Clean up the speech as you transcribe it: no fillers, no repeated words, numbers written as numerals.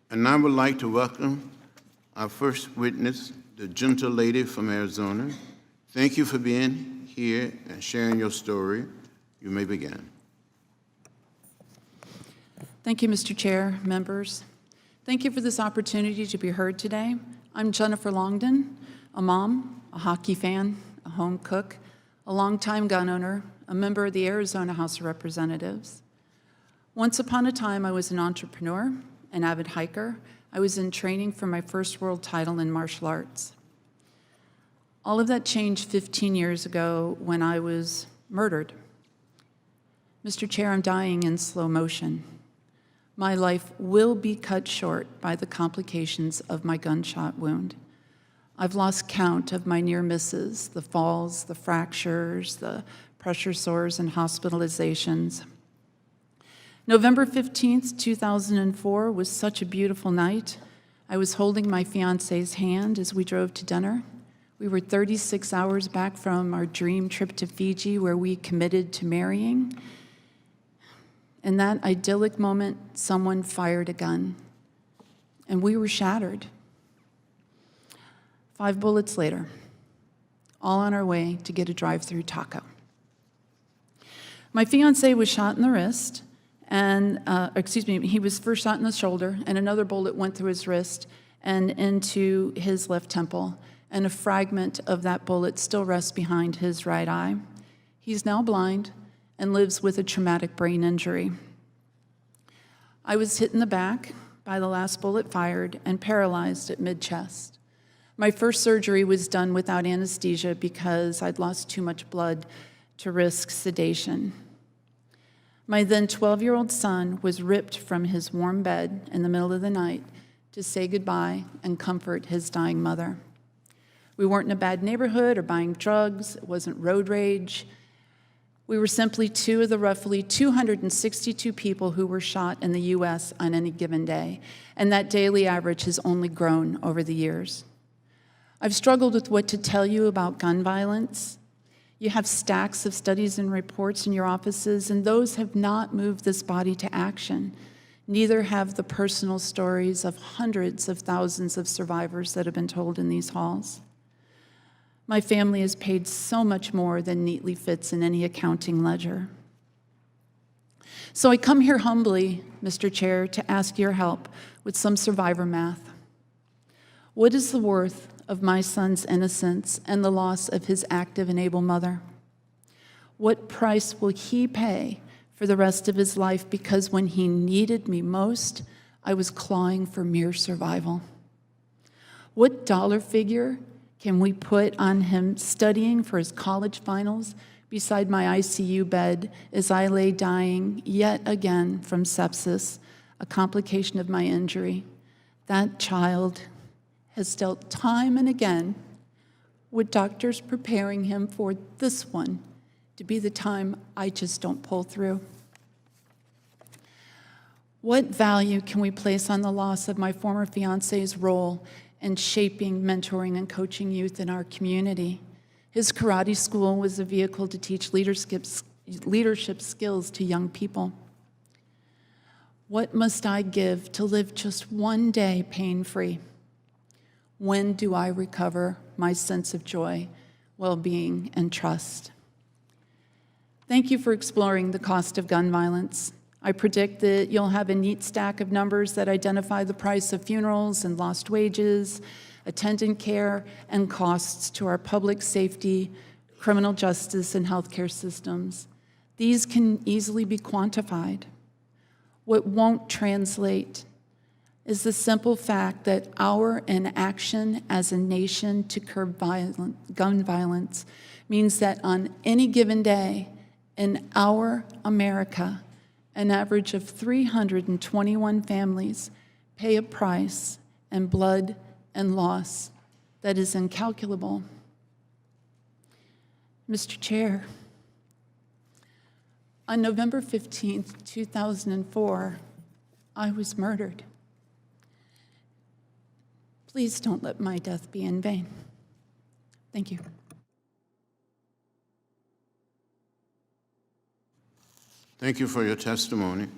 And I would like to welcome our first witness, the gentle lady from Arizona. Thank you for being here and sharing your story. You may begin. Thank you, Mr. Chair, members. Thank you for this opportunity to be heard today. I'm Jennifer Longdon, a mom, a hockey fan, a home cook, a longtime gun owner, a member of the Arizona House of Representatives. Once upon a time, I was an entrepreneur, an avid hiker. I was in training for my first world title in martial arts. All of that changed 15 years ago when I was murdered. Mr. Chair, I'm dying in slow motion. My life will be cut short by the complications of my gunshot wound. I've lost count of my near misses, the falls, the fractures, the pressure sores, and hospitalizations. November 15th, 2004 was such a beautiful night. I was holding my fiance's hand as we drove to dinner. We were 36 hours back from our dream trip to Fiji where we committed to marrying. In that idyllic moment, someone fired a gun, and we were shattered. 5 bullets later, all on our way to get a drive-through taco. My fiance was shot in the wrist, and he was first shot in the shoulder, and another bullet went through his wrist and into his left temple, and a fragment of that bullet still rests behind his right eye. He's now blind and lives with a traumatic brain injury. I was hit in the back by the last bullet fired and paralyzed at mid-chest. My first surgery was done without anesthesia because I'd lost too much blood to risk sedation. My then 12-year-old son was ripped from his warm bed in the middle of the night to say goodbye and comfort his dying mother. We weren't in a bad neighborhood or buying drugs. It wasn't road rage. We were simply two of the roughly 262 people who were shot in the U.S. on any given day, and that daily average has only grown over the years. I've struggled with what to tell you about gun violence. You have stacks of studies and reports in your offices, and those have not moved this body to action. Neither have the personal stories of hundreds of thousands of survivors that have been told in these halls. My family is paid so much more than neatly fits in any accounting ledger. So I come here humbly, Mr. Chair, to ask your help with some survivor math. What is the worth of my son's innocence and the loss of his active and able mother? What price will he pay for the rest of his life because when he needed me most, I was clawing for mere survival? What dollar figure can we put on him studying for his college finals beside my ICU bed as I lay dying yet again from sepsis, a complication of my injury? That child has dealt time and again with doctors preparing him for this one to be the time I just don't pull through. What value can we place on the loss of my former fiance's role in shaping, mentoring, and coaching youth in our community? His karate school was a vehicle to teach leadership skills to young people. What must I give to live just one day pain-free? When do I recover my sense of joy, well-being, and trust? Thank you for exploring the cost of gun violence. I predict that you'll have a neat stack of numbers that identify the price of funerals and lost wages, attendant care, and costs to our public safety, criminal justice, and healthcare systems. These can easily be quantified. What won't translate is the simple fact that our inaction as a nation to curb gun violence means that on any given day in our America, an average of 321 families pay a price in blood and loss that is incalculable. Mr. Chair, on November 15th, 2004, I was murdered. Please don't let my death be in vain. Thank you. Thank you for your testimony.